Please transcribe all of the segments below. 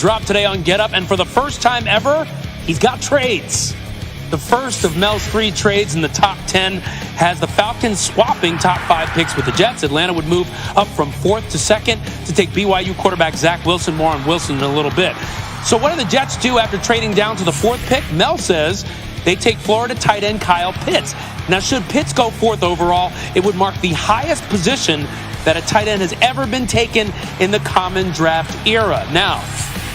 dropped today on Get Up, and for the first time ever, he's got trades. The first of Mel's 3 trades in the top 10 has the Falcons swapping top 5 picks with the Jets. Atlanta would move up from 4th to 2nd to take BYU quarterback Zach Wilson. More on Wilson in a little bit. So what do the Jets do after trading down to the 4th pick? Mel says they take Florida tight end Kyle Pitts. Now, should Pitts go 4th overall, it would mark the highest position that a tight end has ever been taken in the common draft era. Now,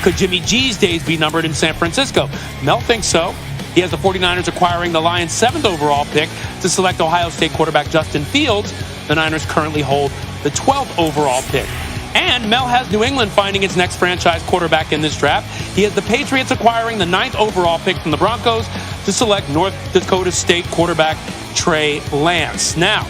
could Jimmy G's days be numbered in San Francisco? Mel thinks so. He has the 49ers acquiring the Lions' 7th overall pick to select Ohio State quarterback Justin Fields. The Niners currently hold the 12th overall pick. And Mel has New England finding its next franchise quarterback in this draft. He has the Patriots acquiring the 9th overall pick from the Broncos to select North Dakota State quarterback Trey Lance. Now,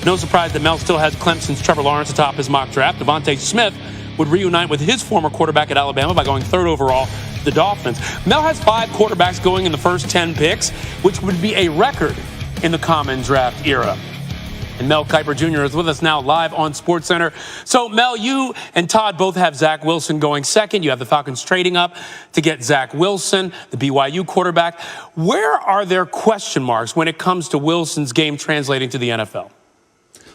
no surprise that Mel still has Clemson's Trevor Lawrence atop his mock draft. Devontae Smith would reunite with his former quarterback at Alabama by going 3rd overall to the Dolphins. Mel has 5 quarterbacks going in the first 10 picks, which would be a record in the common draft era. And Mel Kiper Jr. is with us now live on SportsCenter. So, Mel, you and Todd both have Zach Wilson going 2nd. You have the Falcons trading up to get Zach Wilson, the BYU quarterback. Where are there question marks when it comes to Wilson's game translating to the NFL?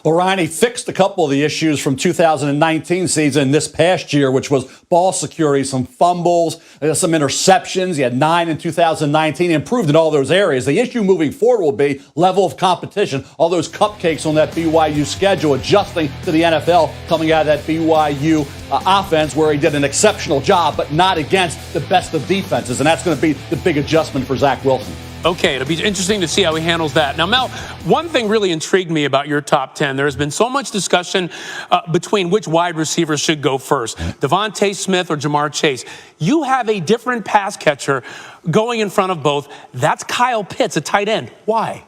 Well, Ryan, he fixed a couple of the issues from 2019 season this past year, which was ball security, some fumbles, some interceptions. He had 9 in 2019, improved in all those areas. The issue moving forward will be level of competition, all those cupcakes on that BYU schedule, adjusting to the NFL, coming out of that BYU offense where he did an exceptional job, but not against the best of defenses. And that's going to be the big adjustment for Zach Wilson. Okay, it'll be interesting to see how he handles that. Now, Mel, one thing really intrigued me about your top 10. There has been so much discussion between which wide receivers should go first, Devontae Smith or Jamar Chase. You have a different pass catcher going in front of both. That's Kyle Pitts, a tight end. Why?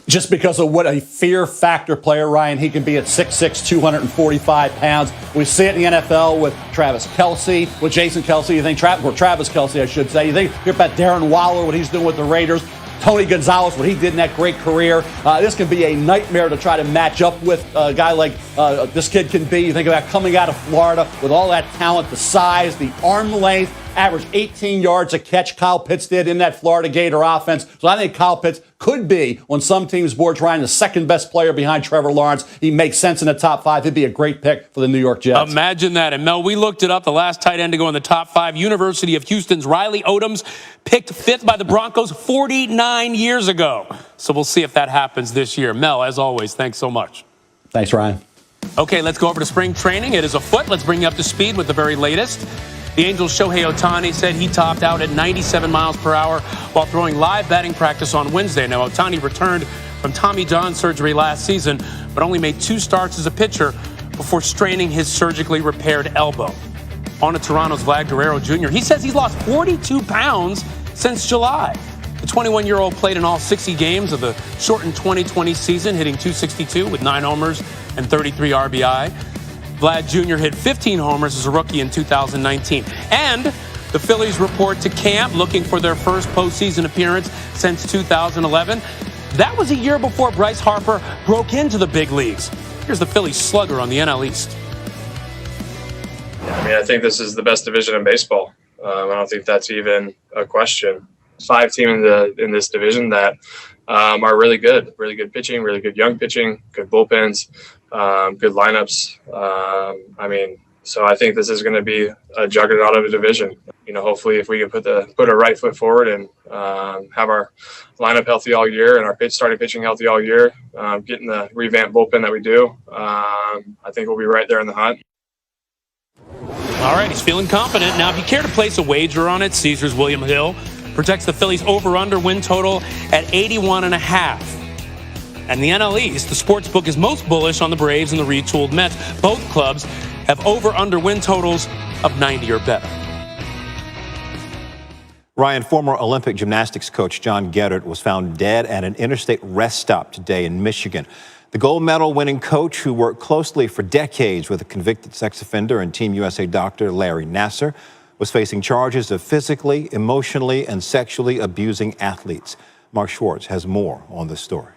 Just because of what a fear factor player, Ryan, he can be at 6'6", 245 pounds. We see it in the NFL with Travis Kelce, with Jason Kelce. You think Travis Kelce, I should say. You think hear about Darren Waller, what he's doing with the Raiders. Tony Gonzalez, what he did in that great career. This can be a nightmare to try to match up with a guy like this kid can be. You think about coming out of Florida with all that talent, the size, the arm length, averaged 18 yards a catch Kyle Pitts did in that Florida Gator offense. So I think Kyle Pitts could be, on some teams' boards, Ryan, the 2nd best player behind Trevor Lawrence. He makes sense in the top 5. He'd be a great pick for the New York Jets. Imagine that. And, Mel, we looked it up. The last tight end to go in the top 5, University of Houston's Riley Odoms, picked 5th by the Broncos 49 years ago. So we'll see if that happens this year. Mel, as always, thanks so much. Thanks, Ryan. Okay, let's go over to spring training. It is afoot. Let's bring you up to speed with the very latest. The Angels' Shohei Ohtani said he topped out at 97 miles per hour while throwing live batting practice on Wednesday. Now, Ohtani returned from Tommy John surgery last season, but only made 2 starts as a pitcher before straining his surgically repaired elbow. On to Toronto's Vlad Guerrero Jr. He says he's lost 42 pounds since July. The 21-year-old played in all 60 games of the shortened 2020 season, hitting .262 with 9 homers and 33 RBI. Vlad Jr. hit 15 homers as a rookie in 2019. And the Phillies report to camp looking for their first postseason appearance since 2011. That was a year before Bryce Harper broke into the big leagues. Here's the Phillies slugger on the NL East. I think this is the best division in baseball. I don't think that's even a question. 5 teams in this division that are really good pitching, really good young pitching, good bullpens, good lineups. So I think this is going to be a juggernaut of a division. Hopefully if we can put a right foot forward and have our lineup healthy all year and our starting pitching healthy all year, getting the revamped bullpen that we do, I think we'll be right there in the hunt. All right, he's feeling confident. Now, if you care to place a wager on it, Caesars William Hill projects the Phillies over-under win total at 81.5. And the NL East, the sportsbook is most bullish on the Braves and the retooled Mets. Both clubs have over-under win totals of 90 or better. Ryan, former Olympic gymnastics coach John Geddert was found dead at an interstate rest stop today in Michigan. The gold medal winning coach, who worked closely for decades with a convicted sex offender and Team USA doctor Larry Nassar, was facing charges of physically, emotionally, and sexually abusing athletes. Mark Schwartz has more on this story.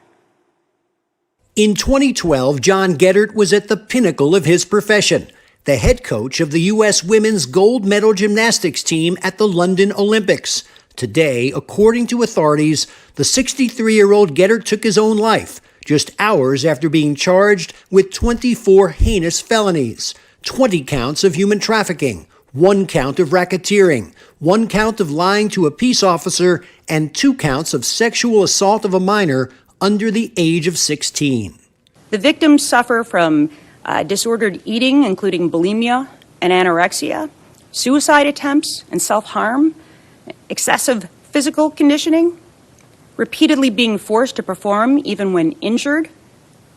In 2012, John Geddert was at the pinnacle of his profession. the head coach of the U.S. women's gold medal gymnastics team at the London Olympics. Today, according to authorities, the 63-year-old Gettert took his own life just hours after being charged with 24 heinous felonies, 20 counts of human trafficking, 1 count of racketeering, 1 count of lying to a peace officer, and 2 counts of sexual assault of a minor under the age of 16. The victims suffer from disordered eating, including bulimia and anorexia, suicide attempts and self-harm, excessive physical conditioning, repeatedly being forced to perform even when injured,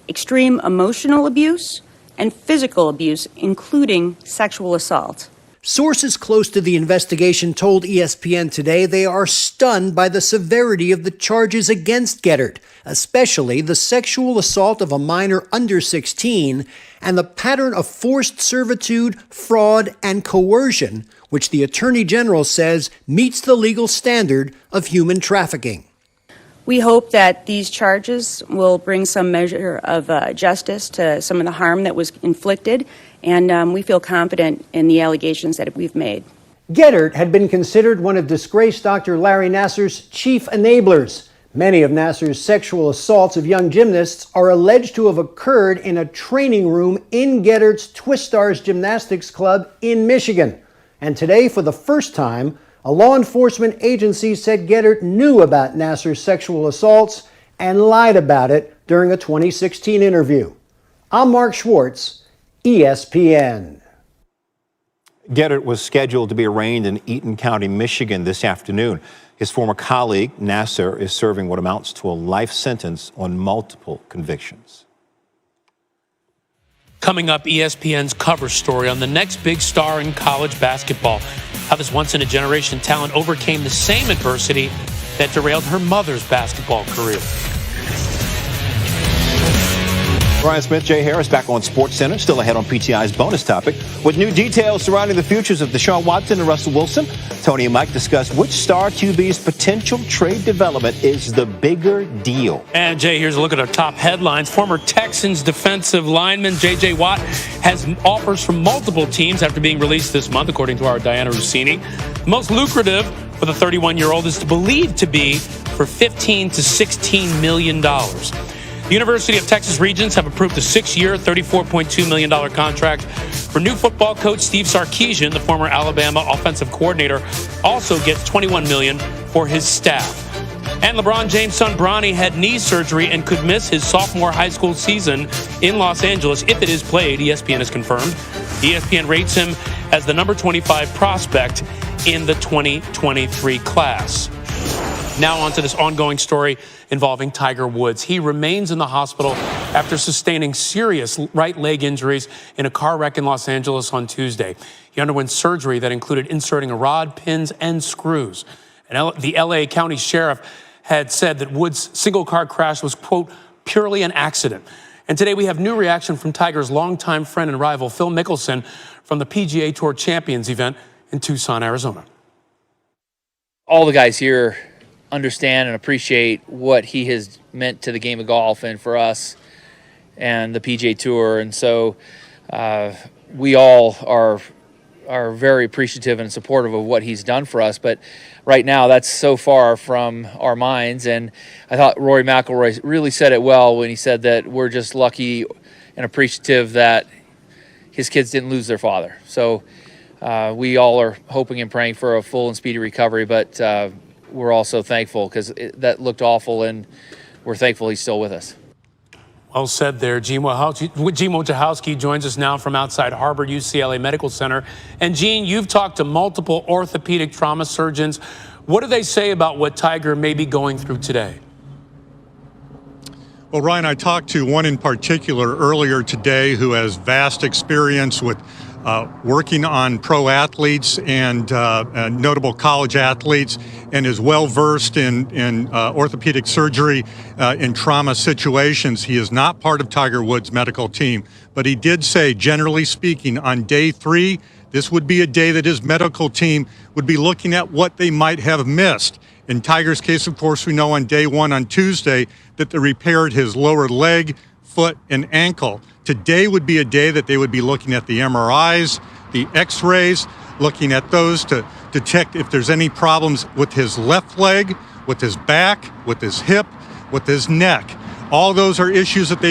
extreme emotional abuse, and physical abuse, including sexual assault. Sources close to the investigation told ESPN today they are stunned by the severity of the charges against Gettert, especially the sexual assault of a minor under 16 and the pattern of forced servitude, fraud, and coercion, which the Attorney General says meets the legal standard of human trafficking. We hope that these charges will bring some measure of justice to some of the harm that was inflicted, and we feel confident in the allegations that we've made. Gettert had been considered one of disgraced Dr. Larry Nassar's chief enablers. Many of Nassar's sexual assaults of young gymnasts are alleged to have occurred in a training room in Gettert's Twistars Gymnastics Club in Michigan. And today, for the first time, a law enforcement agency said Gettert knew about Nassar's sexual assaults and lied about it during a 2016 interview. I'm Mark Schwartz, ESPN. Gettert was scheduled to be arraigned in Eaton County, Michigan this afternoon. His former colleague, Nassar, is serving what amounts to a life sentence on multiple convictions. Coming up, ESPN's cover story on the next big star in college basketball. How this once-in-a-generation talent overcame the same adversity that derailed her mother's basketball career. Brian Smith, Jay Harris back on SportsCenter, still ahead on PTI's bonus topic. With new details surrounding the futures of Deshaun Watson and Russell Wilson, Tony and Mike discuss which star QB's potential trade development is the bigger deal. And Jay, here's a look at our top headlines. Former Texans defensive lineman J.J. Watt has offers from multiple teams after being released this month, according to our Diana Rossini. The most lucrative for the 31-year-old is believed to be for $15 to $16 million. The University of Texas Regents have approved a 6-year, $34.2 million contract for new football coach Steve Sarkisian. The former Alabama offensive coordinator also gets $21 million for his staff. And LeBron James' son Bronny had knee surgery and could miss his sophomore high school season in Los Angeles if it is played, ESPN has confirmed. ESPN rates him as the number 25 prospect in the 2023 class. Now on to this ongoing story involving Tiger Woods. He remains in the hospital after sustaining serious right leg injuries in a car wreck in Los Angeles on Tuesday. He underwent surgery that included inserting a rod, pins, and screws. And the L.A. County Sheriff had said that Woods' single-car crash was, quote, purely an accident. And today we have new reaction from Tiger's longtime friend and rival, Phil Mickelson, from the PGA Tour Champions event in Tucson, Arizona. All the guys here understand and appreciate what he has meant to the game of golf and for us and the PGA Tour. And so we all are very appreciative and supportive of what he's done for us. But right now, that's so far from our minds. And I thought Rory McIlroy really said it well when he said that we're just lucky and appreciative that his kids didn't lose their father. So we all are hoping and praying for a full and speedy recovery, but we're also thankful because that looked awful, and we're thankful he's still with us. Well said there. Gene Wojciechowski joins us now from outside Harvard UCLA Medical Center. And Gene, you've talked to multiple orthopedic trauma surgeons. What do they say about what Tiger may be going through today? Well, Ryan, I talked to one in particular earlier today who has vast experience with working on pro athletes and notable college athletes, and is well versed in orthopedic surgery in trauma situations. He is not part of Tiger Woods' medical team, but he did say, generally speaking, on day 3, this would be a day that his medical team would be looking at what they might have missed. In Tiger's case, of course, we know on day 1 on Tuesday that they repaired his lower leg, foot, and ankle. Today would be a day that they would be looking at the MRIs, the X-rays, looking at those to detect if there's any problems with his left leg, with his back, with his hip, with his neck. All those are issues that they